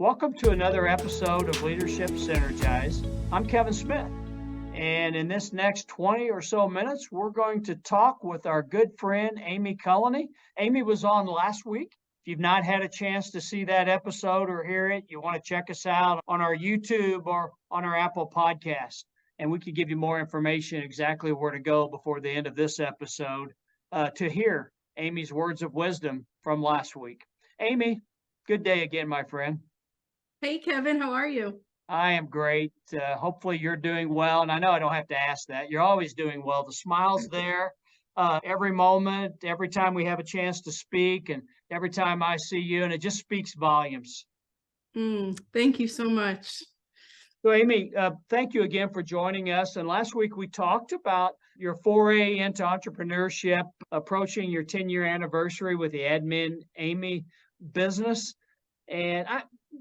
Welcome to another episode of Leadership Synergized. I'm Kevin Smith, and in this next 20 or so minutes, we're going to talk with our good friend, Amy Culleny. Amy was on last week. If you've not had a chance to see that episode or hear it, you want to check us out on our YouTube or on our Apple podcast, and we can give you more information exactly where to go before the end of this episode to hear Amy's words of wisdom from last week. Amy, good day again, my friend. Hey, Kevin, how are you? I am great. Hopefully you're doing well. And I know I don't have to ask that. You're always doing well. The smile's there every moment, every time we have a chance to speak, and every time I see you, and it just speaks volumes. Thank you so much. So, Amy, thank you again for joining us. And last week we talked about your foray into entrepreneurship, approaching your 10-year anniversary with the Admin Amy business. And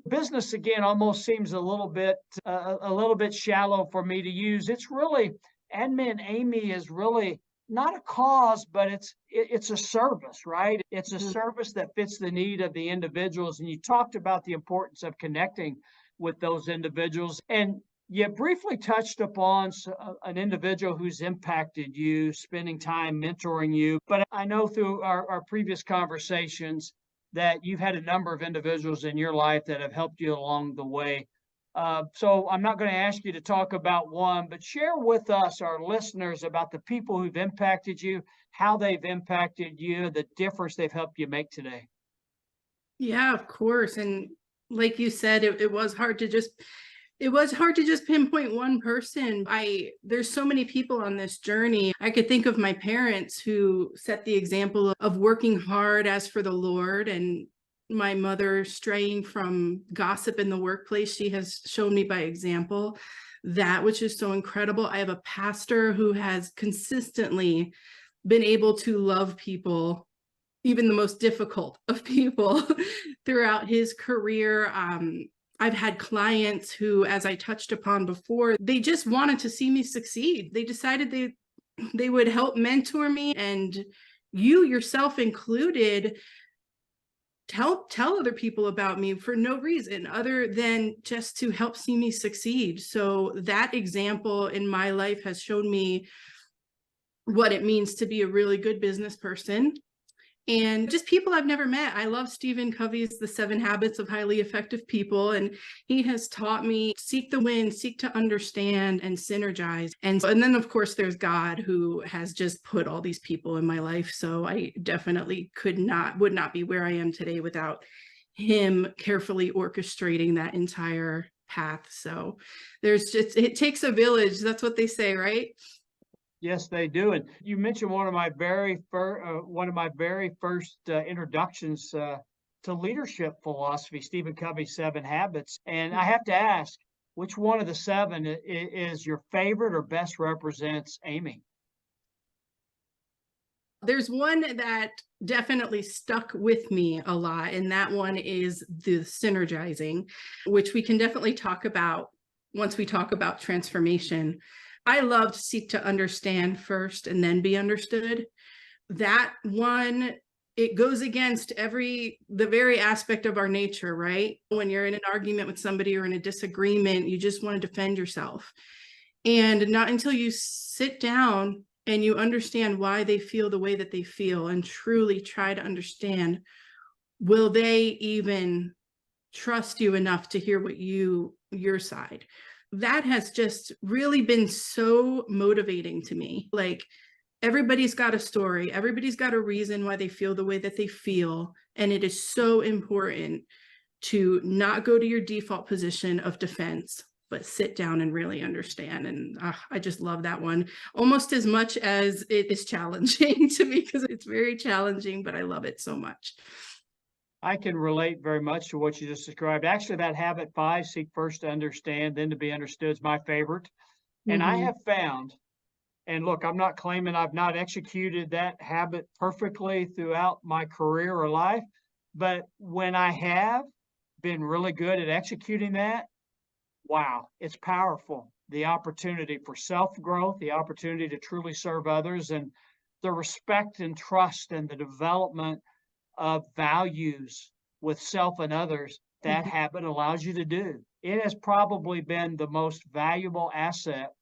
business again almost seems a little bit shallow for me to use. It's really, Admin Amy is really not a cause, but it's a service, right? It's a service that fits the need of the individuals. And you talked about the importance of connecting with those individuals, and you briefly touched upon an individual who's impacted you, spending time mentoring you. But I know through our previous conversations that you've had a number of individuals in your life that have helped you along the way. So I'm not going to ask you to talk about one, but share with us, our listeners, about the people who've impacted you, how they've impacted you, the difference they've helped you make today. Yeah, of course. And like you said, it was hard to just pinpoint one person. There's so many people on this journey. I could think of my parents who set the example of working hard as for the Lord, and my mother straying from gossip in the workplace. She has shown me by example that, which is so incredible. I have a pastor who has consistently been able to love people, even the most difficult of people, throughout his career. I've had clients who, as I touched upon before, they just wanted to see me succeed. They decided they would help mentor me, and you yourself included, tell other people about me for no reason other than just to help see me succeed. So that example in my life has shown me what it means to be a really good business person. And just people I've never met. I love Stephen Covey's The 7 Habits of Highly Effective People. And he has taught me seek the win, seek to understand, and synergize. And then, of course, there's God, who has just put all these people in my life. So I definitely would not be where I am today without him carefully orchestrating that entire path. So it takes a village. That's what they say, right? Yes, they do. And you mentioned one of my very first introductions to leadership philosophy, Stephen Covey's 7 Habits. And I have to ask, which one of the 7 is your favorite or best represents Amy? There's one that definitely stuck with me a lot, and that one is the synergizing, which we can definitely talk about once we talk about transformation. I loved seek to understand first and then be understood. That one, it goes against the very aspect of our nature, right? When you're in an argument with somebody or in a disagreement, you just want to defend yourself. And not until you sit down and you understand why they feel the way that they feel and truly try to understand, will they even trust you enough to hear your side? That has just really been so motivating to me. Like, everybody's got a story. Everybody's got a reason why they feel the way that they feel. And it is so important to not go to your default position of defense, but sit down and really understand. And I just love that one almost as much as it is challenging to me, because it's very challenging, but I love it so much. I can relate very much to what you just described. Actually, that habit 5, seek first to understand, then to be understood, is my favorite. And I have found, and look, I'm not claiming I've not executed that habit perfectly throughout my career or life, but when I have been really good at executing that, wow, it's powerful. The opportunity for self-growth, the opportunity to truly serve others, and the respect and trust and the development of values with self and others that Mhm. habit allows you to do. It has probably been the most valuable asset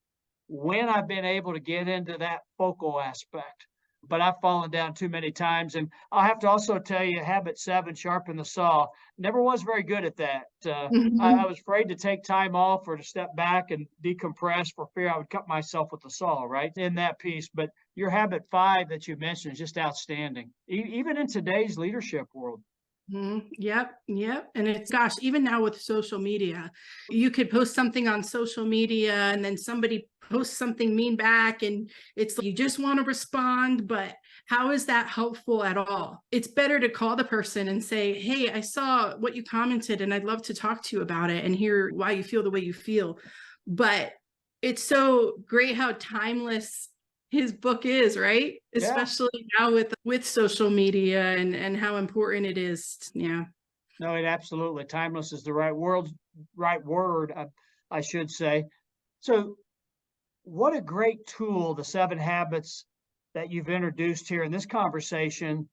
when I've been able to get into that focal aspect. But I've fallen down too many times. And I'll have to also tell you, habit 7, sharpen the saw, never was very good at that. I Mhm. was afraid to take time off or to step back and decompress for fear I would cut myself with the saw, right? In that piece. But your habit 5 that you mentioned is just outstanding, even in today's leadership world. Mhm. Yep, yep. And it's gosh, even now with social media, you could post something on social media and then somebody posts something mean back and it's like you just want to respond, but how is that helpful at all? It's better to call the person and say, "Hey, I saw what you commented and I'd love to talk to you about it and hear why you feel the way you feel." But it's so great how timeless his book is, right? Yeah. Especially now with social media and how important it is. Yeah. No, it absolutely. Timeless is the right word, I should say. So, what a great tool, the 7 habits that you've introduced here in this conversation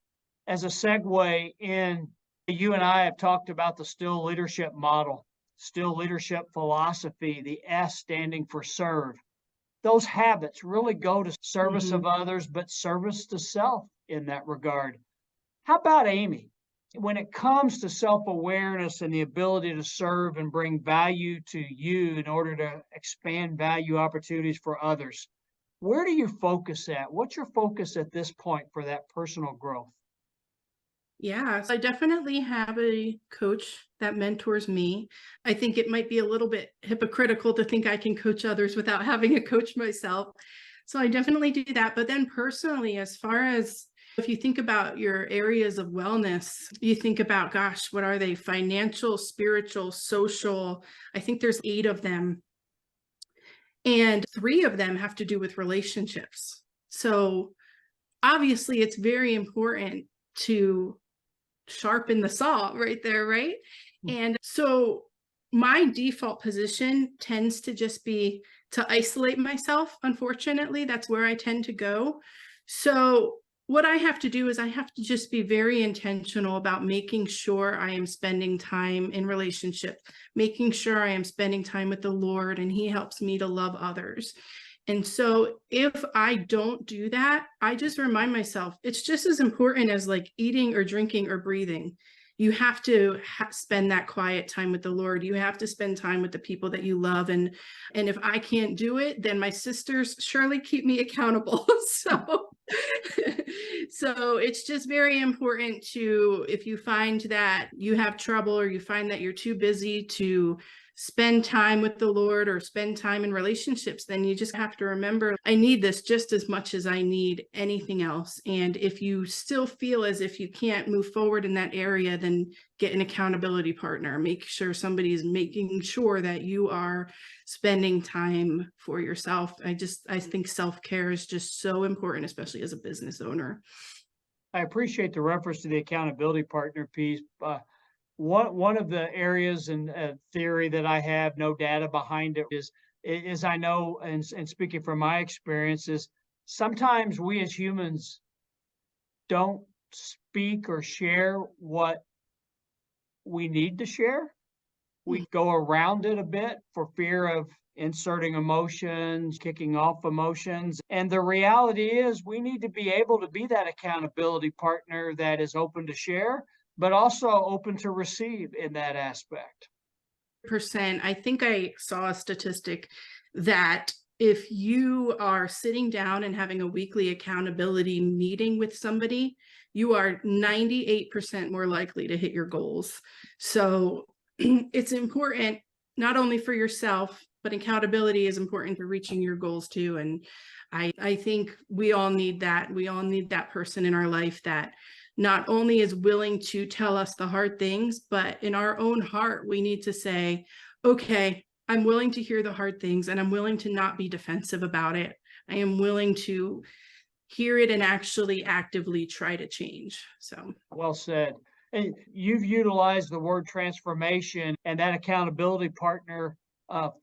as a segue in. You and I have talked about the still leadership model, still leadership philosophy, the S standing for serve. Those habits really go to service Mhm. of others, but service to self in that regard. How about Amy? When it comes to self awareness and the ability to serve and bring value to you in order to expand value opportunities for others, where do you focus at? What's your focus at this point for that personal growth? Yeah, so I definitely have a coach that mentors me. I think it might be a little bit hypocritical to think I can coach others without having a coach myself. So I definitely do that. But then personally, as far as if you think about your areas of wellness, you think about, gosh, what are they? Financial, spiritual, social. I think there's 8 of them. And 3 of them have to do with relationships. So obviously, it's very important to sharpen the saw right there, right? Mm. And so my default position tends to just be to isolate myself. Unfortunately, that's where I tend to go. So what I have to do is I have to just be very intentional about making sure I am spending time in relationship, making sure I am spending time with the Lord and he helps me to love others. And so if I don't do that, I just remind myself it's just as important as like eating or drinking or breathing. You have to spend that quiet time with the Lord. You have to spend time with the people that you love. And if I can't do it, then my sisters surely keep me accountable. So so it's just very important to, if you find that you have trouble or you find that you're too busy to spend time with the Lord or spend time in relationships, then you just have to remember, I need this just as much as I need anything else. And if you still feel as if you can't move forward in that area, then get an accountability partner. Make sure somebody is making sure that you are spending time for yourself. I think self-care is just so important, especially as a business owner. I appreciate the reference to the accountability partner piece. One of the areas in theory that I have no data behind it is I know, and speaking from my experiences, sometimes we as humans don't speak or share what we need to share. We go around it a bit for fear of inserting emotions, kicking off emotions. And the reality is, we need to be able to be that accountability partner that is open to share, but also open to receive in that aspect. Percent. I think I saw a statistic that if you are sitting down and having a weekly accountability meeting with somebody, you are 98% more likely to hit your goals. So it's important not only for yourself, but accountability is important for reaching your goals too. And I think we all need that. We all need that person in our life that not only is willing to tell us the hard things, but in our own heart, we need to say, okay, I'm willing to hear the hard things and I'm willing to not be defensive about it. I am willing to hear it and actually actively try to change. So, Well said. And you've utilized the word transformation, and that accountability partner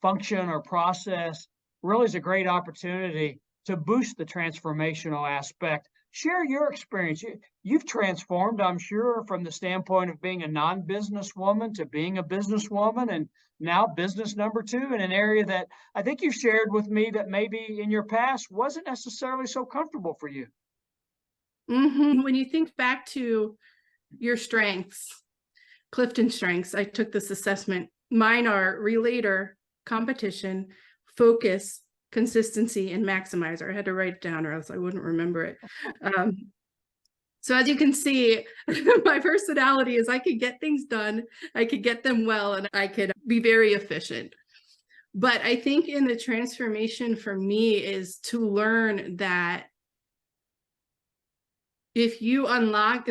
function or process really is a great opportunity to boost the transformational aspect. Share your experience. You've transformed, I'm sure, from the standpoint of being a non-businesswoman to being a businesswoman, and now business number two in an area that I think you shared with me that maybe in your past wasn't necessarily so comfortable for you. When you think back to your strengths, Clifton strengths, I took this assessment. Mine are relator, competition, focus, consistency, and maximizer. I had to write it down or else I wouldn't remember it. So as you can see, my personality is I could get things done, I could get them well, and I could be very efficient. But I think in the transformation for me is to learn that if you unlock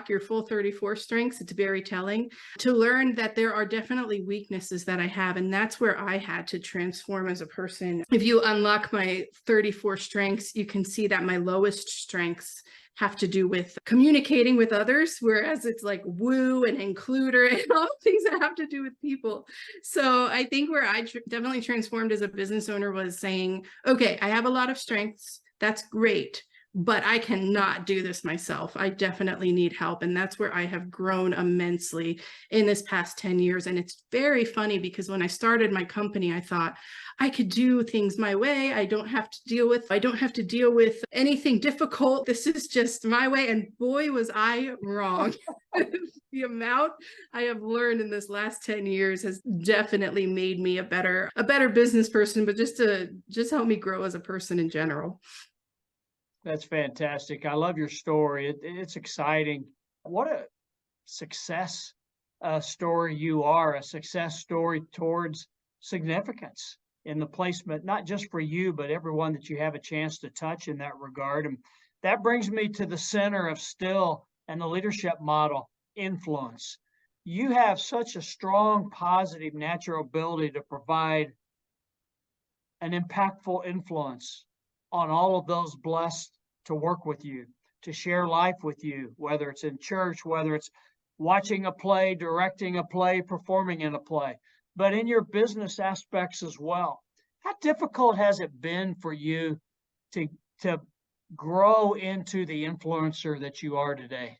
your full 34 strengths, it's very telling to learn that there are definitely weaknesses that I have, and that's where I had to transform as a person. If you unlock my 34 strengths, you can see that my lowest strengths have to do with communicating with others, whereas it's like woo and includer and all things that have to do with people. So I think where I definitely transformed as a business owner was saying, okay, I have a lot of strengths. That's great, but I cannot do this myself. I definitely need help. And that's where I have grown immensely in this past 10 years. And it's very funny because when I started my company, I thought I could do things my way. I don't have to deal with anything difficult. This is just my way. And boy, was I wrong. The amount I have learned in this last 10 years has definitely made me a better business person, but just help me grow as a person in general. That's fantastic. I love your story. It's exciting. What a success story you are, a success story towards significance in the placement, not just for you, but everyone that you have a chance to touch in that regard. And that brings me to the center of Still and the leadership model, influence. You have such a strong, positive, natural ability to provide an impactful influence on all of those blessed to work with you, to share life with you, whether it's in church, whether it's watching a play, directing a play, performing in a play, but in your business aspects as well. How difficult has it been for you to grow into the influencer that you are today?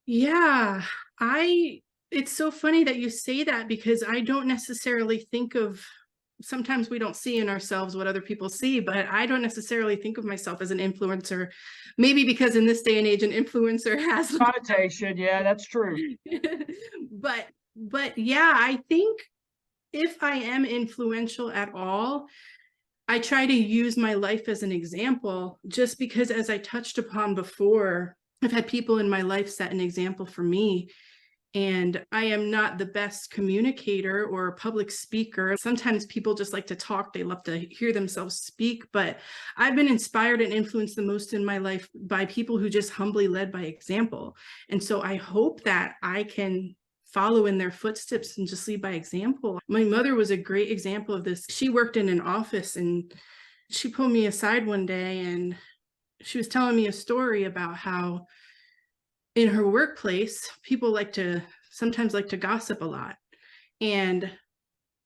Yeah, it's so funny that you say that because I don't necessarily think of, sometimes we don't see in ourselves what other people see, but I don't necessarily think of myself as an influencer. Maybe because in this day and age, an influencer has connotation. Yeah, that's true. But yeah, I think if I am influential at all, I try to use my life as an example, just because, as I touched upon before, I've had people in my life set an example for me. And I am not the best communicator or a public speaker. Sometimes people just like to talk. They love to hear themselves speak. But I've been inspired and influenced the most in my life by people who just humbly led by example. And so I hope that I can follow in their footsteps and just lead by example. My mother was a great example of this. She worked in an office and she pulled me aside one day and she was telling me a story about how in her workplace, people sometimes like to gossip a lot. And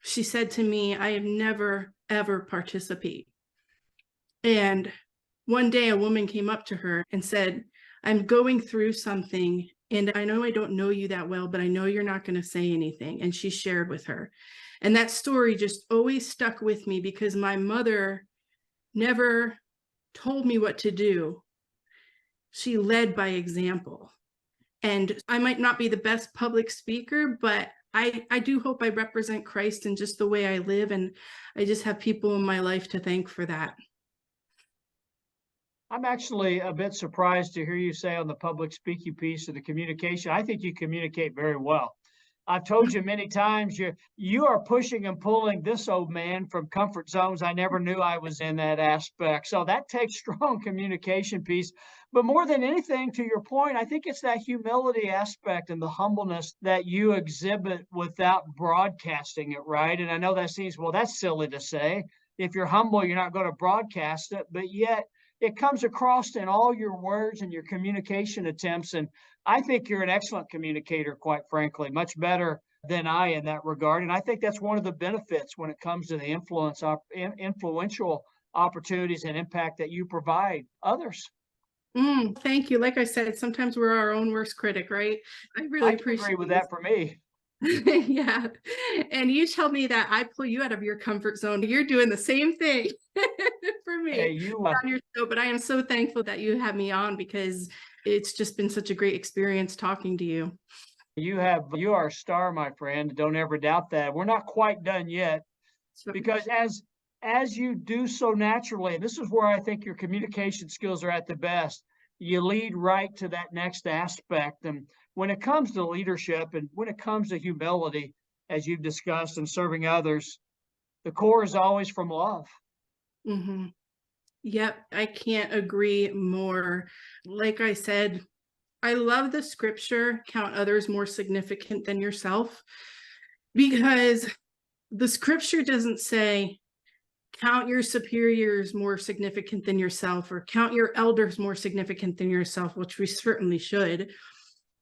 she said to me, I have never, ever participate. And one day a woman came up to her and said, I'm going through something and I know I don't know you that well, but I know you're not going to say anything. And she shared with her. And that story just always stuck with me because my mother never told me what to do. She led by example. And I might not be the best public speaker, but I do hope I represent Christ in just the way I live. And I just have people in my life to thank for that. I'm actually a bit surprised to hear you say on the public speaking piece of the communication. I think you communicate very well. I've told you many times you are pushing and pulling this old man from comfort zones I never knew I was in that aspect. So that takes strong communication piece. But more than anything, to your point, I think it's that humility aspect and the humbleness that you exhibit without broadcasting it, right? And I know that seems, well, that's silly to say. If you're humble, you're not going to broadcast it, but yet it comes across in all your words and your communication attempts. And I think you're an excellent communicator, quite frankly, much better than I in that regard. And I think that's one of the benefits when it comes to the influential opportunities and impact that you provide others. Thank you. Like I said, sometimes we're our own worst critic, right? I really I can appreciate agree with that for me. Yeah. And you tell me that I pull you out of your comfort zone. You're doing the same thing for Hey, me you, on your show. But I am so thankful that you have me on because it's just been such a great experience talking to you. you are a star, my friend. Don't ever doubt that. We're not quite done yet So, because as you do so naturally, and this is where I think your communication skills are at the best, you lead right to that next aspect. And when it comes to leadership and when it comes to humility, as you've discussed, and serving others, the core is always from love. mhm. Yep, I can't agree more. Like I said, I love the scripture, count others more significant than yourself, because the scripture doesn't say, count your superiors more significant than yourself, or count your elders more significant than yourself, which we certainly should.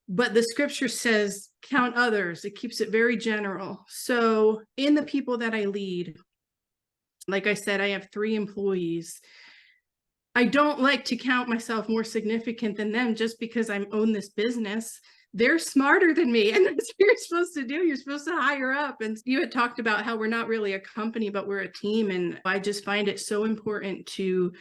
But the scripture says, count others. It keeps it very general. So in the people that I lead, like I said, I have 3 employees. I don't like to count myself more significant than them just because I own this business. They're smarter than me, and that's what you're supposed to do. You're supposed to hire up. And you had talked about how we're not really a company, but we're a team. And I just find it so important to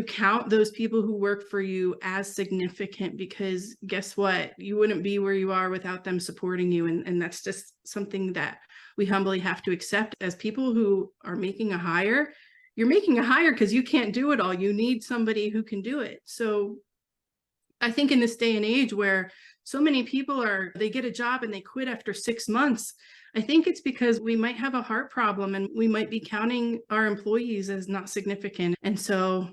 count those people who work for you as significant, because guess what? You wouldn't be where you are without them supporting you. And that's just something that we humbly have to accept as people who are making a hire. You're making a hire because you can't do it all. You need somebody who can do it. So I think in this day and age where so many people they get a job and they quit after 6 months, I think it's because we might have a heart problem and we might be counting our employees as not significant. And so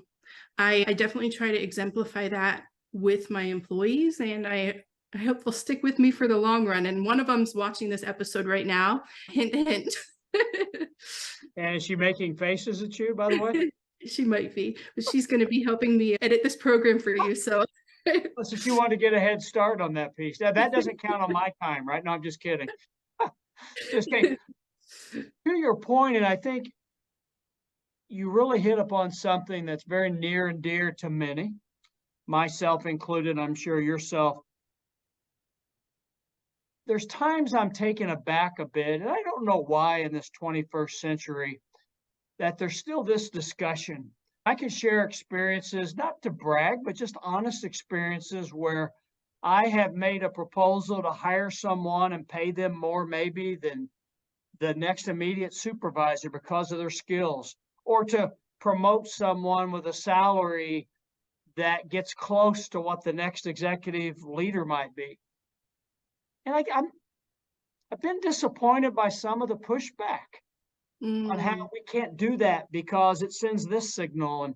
I definitely try to exemplify that with my employees, and I hope they'll stick with me for the long run. And one of them's watching this episode right now. Hint, hint. And is she making faces at you, by the way? She might be, but she's going to be helping me edit this program for you. So So she wanted to get a head start on that piece. Now, that doesn't count on my time, right? No, I'm just kidding. Just kidding. To your point, and I think you really hit upon something that's very near and dear to many, myself included, I'm sure yourself. There's times I'm taken aback a bit, and I don't know why in this 21st century that there's still this discussion. I can share experiences, not to brag, but just honest experiences where I have made a proposal to hire someone and pay them more maybe than the next immediate supervisor because of their skills, or to promote someone with a salary that gets close to what the next executive leader might be. And I've been disappointed by some of the pushback on how we can't do that because it sends this signal. And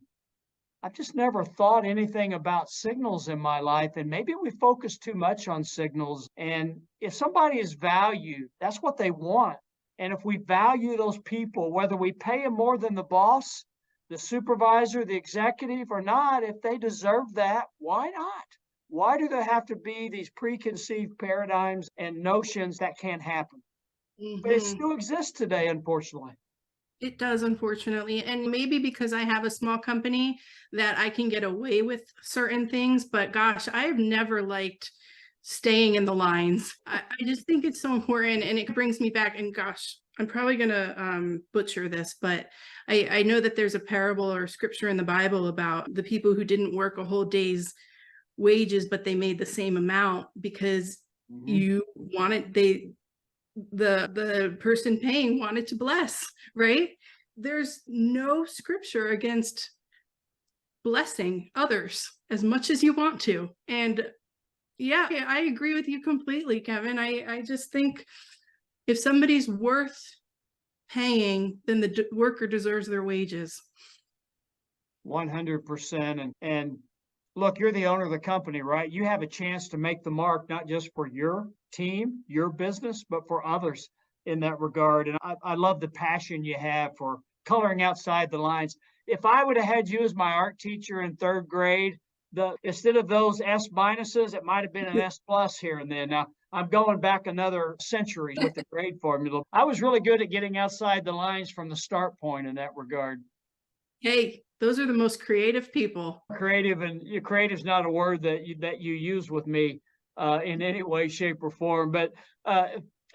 I've just never thought anything about signals in my life. And maybe we focus too much on signals. And if somebody is valued, that's what they want. And if we value those people, whether we pay them more than the boss, the supervisor, the executive, or not, if they deserve that, why not? Why do there have to be these preconceived paradigms and notions that can't happen? But it still exists today, unfortunately. It does, unfortunately. And maybe because I have a small company that I can get away with certain things. But gosh, I've never liked staying in the lines. I just think it's so important. And it brings me back. And gosh, I'm probably going to butcher this, but I know that there's a parable or scripture in the Bible about the people who didn't work a whole day's wages, but they made the same amount because you wanted, the person paying wanted to bless, right? There's no scripture against blessing others as much as you want to. And yeah, I agree with you completely, Kevin. I just think if somebody's worth paying, then the worker deserves their wages. 100%. And look, you're the owner of the company, right? You have a chance to make the mark, not just for your team, your business, but for others in that regard. And I love the passion you have for coloring outside the lines. If I would have had you as my art teacher in 3rd grade, instead of those S minuses, it might have been an S plus here and then. Now, I'm going back another century with the grade formula. I was really good at getting outside the lines from the start point in that regard. Hey, those are the most creative people. Creative, and creative is not a word that you use with me in any way, shape, or form. But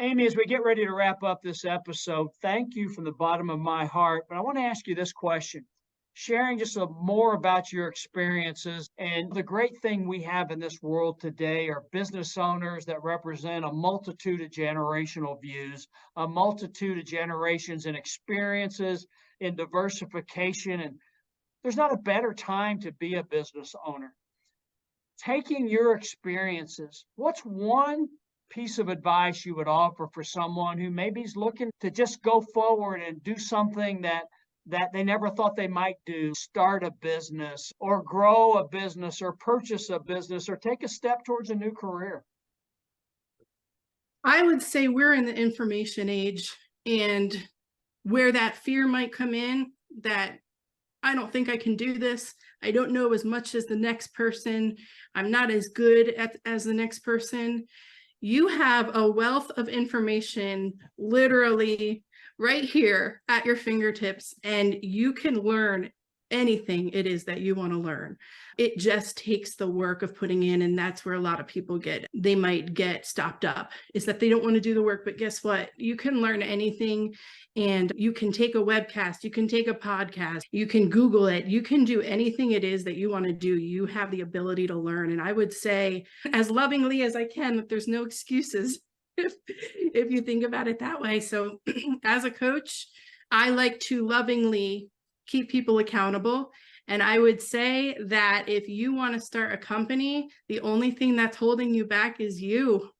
Amy, as we get ready to wrap up this episode, thank you from the bottom of my heart. But I want to ask you this question, sharing just more about your experiences. And the great thing we have in this world today are business owners that represent a multitude of generational views, a multitude of generations and experiences in diversification. And there's not a better time to be a business owner. Taking your experiences, what's one piece of advice you would offer for someone who maybe is looking to just go forward and do something that they never thought they might do, start a business or grow a business or purchase a business or take a step towards a new career? I would say we're in the information age, and where that fear might come in, that I don't think I can do this. I don't know as much as the next person. I'm not as good as the next person. You have a wealth of information literally right here at your fingertips, and you can learn anything it is that you want to learn. It just takes the work of putting in, and that's where a lot of people they might get stopped up, is that they don't want to do the work. But guess what? You can learn anything, and you can take a webcast, you can take a podcast, you can Google it, you can do anything it is that you want to do. You have the ability to learn. And I would say, as lovingly as I can, that there's no excuses if you think about it that way. So as a coach, I like to lovingly keep people accountable. And I would say that if you want to start a company, the only thing that's holding you back is you.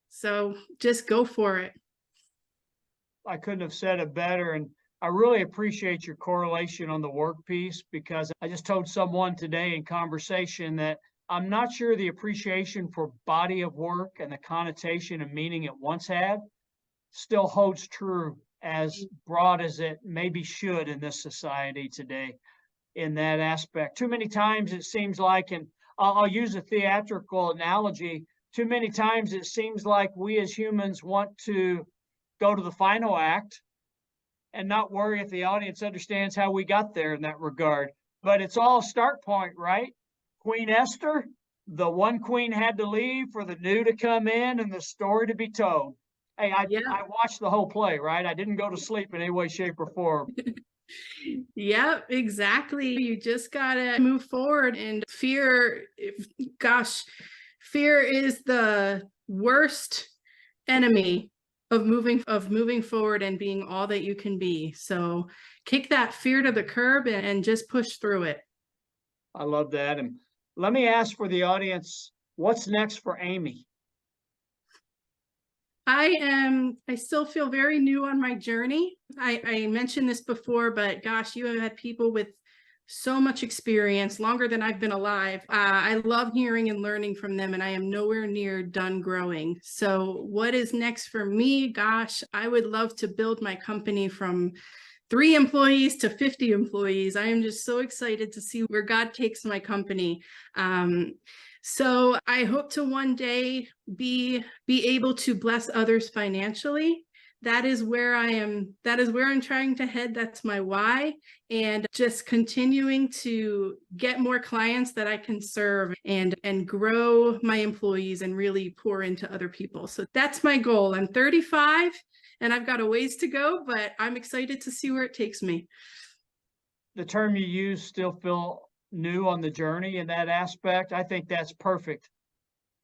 So just go for it. I couldn't have said it better. And I really appreciate your correlation on the work piece, because I just told someone today in conversation that I'm not sure the appreciation for body of work and the connotation and meaning it once had still holds true as broad as it maybe should in this society today in that aspect. Too many times it seems like, and I'll use a theatrical analogy, too many times it seems like we as humans want to go to the final act and not worry if the audience understands how we got there in that regard. But it's all a start point, right? Queen Esther, the one queen had to leave for the new to come in and the story to be told. Hey, I watched the whole play, right? I didn't go to sleep in any way, shape, or form. Yep, exactly. You just gotta move forward. And fear, fear is the worst enemy of moving forward and being all that you can be. So kick that fear to the curb and just push through it. I love that. And let me ask for the audience, what's next for Amy? I still feel very new on my journey. I mentioned this before, but gosh, you have had people with so much experience, longer than I've been alive. I love hearing and learning from them, and I am nowhere near done growing. So what is next for me? Gosh, I would love to build my company from 3 employees to 50 employees. I am just so excited to see where God takes my company. So I hope to one day be able to bless others financially. That is where I am. That is where I'm trying to head. That's my why. And just continuing to get more clients that I can serve and grow my employees and really pour into other people. So that's my goal. I'm 35 and I've got a ways to go, but I'm excited to see where it takes me. The term you use, still feel new on the journey in that aspect. I think that's perfect.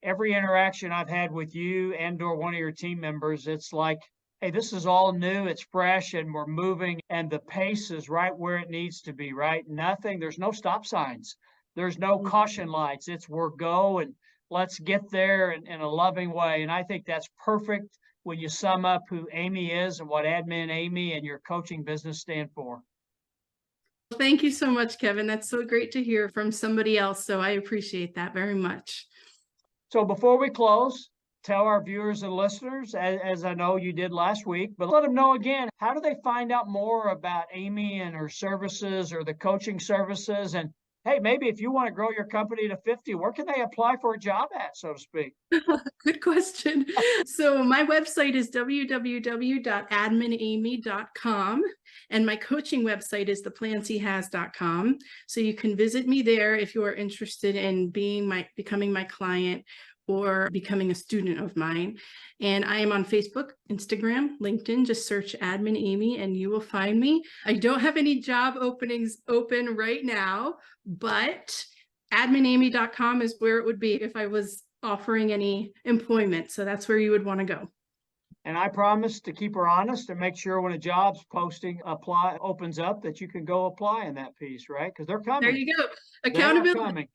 Every interaction I've had with you and or one of your team members, it's like, hey, this is all new, it's fresh, and we're moving, and the pace is right where it needs to be, right? There's no stop signs. There's no caution lights. It's we're go and let's get there in a loving way. And I think that's perfect when you sum up who Amy is and what Admin Amy and your coaching business stand for. Thank you so much, Kevin. That's so great to hear from somebody else. So I appreciate that very much. So before we close, tell our viewers and listeners, as I know you did last week, but let them know again, how do they find out more about Amy and her services or the coaching services? And hey, maybe if you want to grow your company to 50, where can they apply for a job at, so to speak? Good question. So my website is www.adminamy.com, and my coaching website is theplansehas.com. So you can visit me there if you are interested in becoming my client or becoming a student of mine. And I am on Facebook, Instagram, LinkedIn. Just search Admin Amy and you will find me. I don't have any job openings open right now, but adminamy.com is where it would be if I was offering any employment. So that's where you would want to go. And I promise to keep her honest and make sure when a job's posting opens up that you can go apply in that piece, right? Because they're coming. There you go. They are Accountability. coming.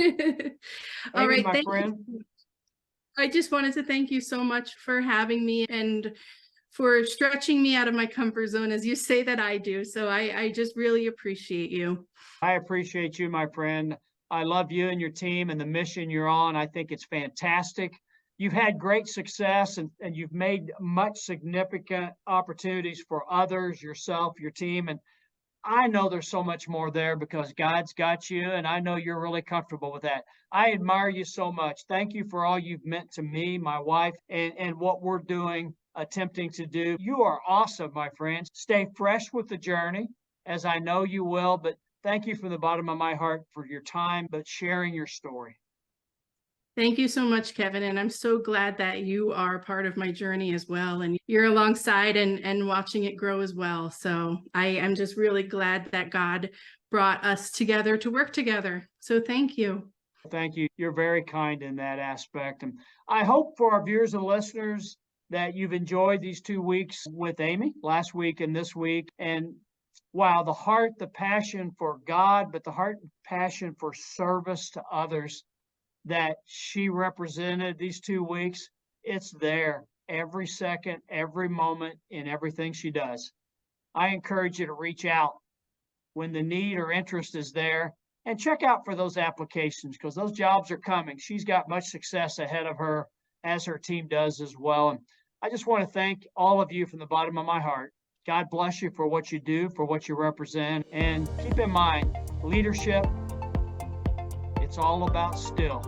All Amy, right. my Thank friend. you. I just wanted to thank you so much for having me and for stretching me out of my comfort zone, as you say that I do. So I just really appreciate you. I appreciate you, my friend. I love you and your team and the mission you're on. I think it's fantastic. You've had great success and you've made much significant opportunities for others, yourself, your team. And I know there's so much more there because God's got you, and I know you're really comfortable with that. I admire you so much. Thank you for all you've meant to me, my wife, and what we're doing, attempting to do. You are awesome, my friends. Stay fresh with the journey, as I know you will, but thank you from the bottom of my heart for your time, but sharing your story. Thank you so much, Kevin. And I'm so glad that you are part of my journey as well. And you're alongside and watching it grow as well. So I am just really glad that God brought us together to work together. So thank you. Thank you. You're very kind in that aspect. And I hope for our viewers and listeners that you've enjoyed these 2 weeks with Amy, last week and this week. And wow, the heart, the passion for God, but the heart and passion for service to others that she represented these 2 weeks, it's there every second, every moment in everything she does. I encourage you to reach out when the need or interest is there and check out for those applications because those jobs are coming. She's got much success ahead of her as her team does as well. And I just want to thank all of you from the bottom of my heart. God bless you for what you do, for what you represent. And keep in mind, leadership, it's all about still.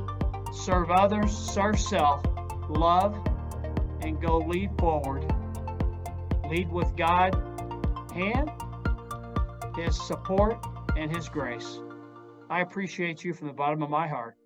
Serve others, serve self, love, and go lead forward. Lead with God's hand, His support, and His grace. I appreciate you from the bottom of my heart.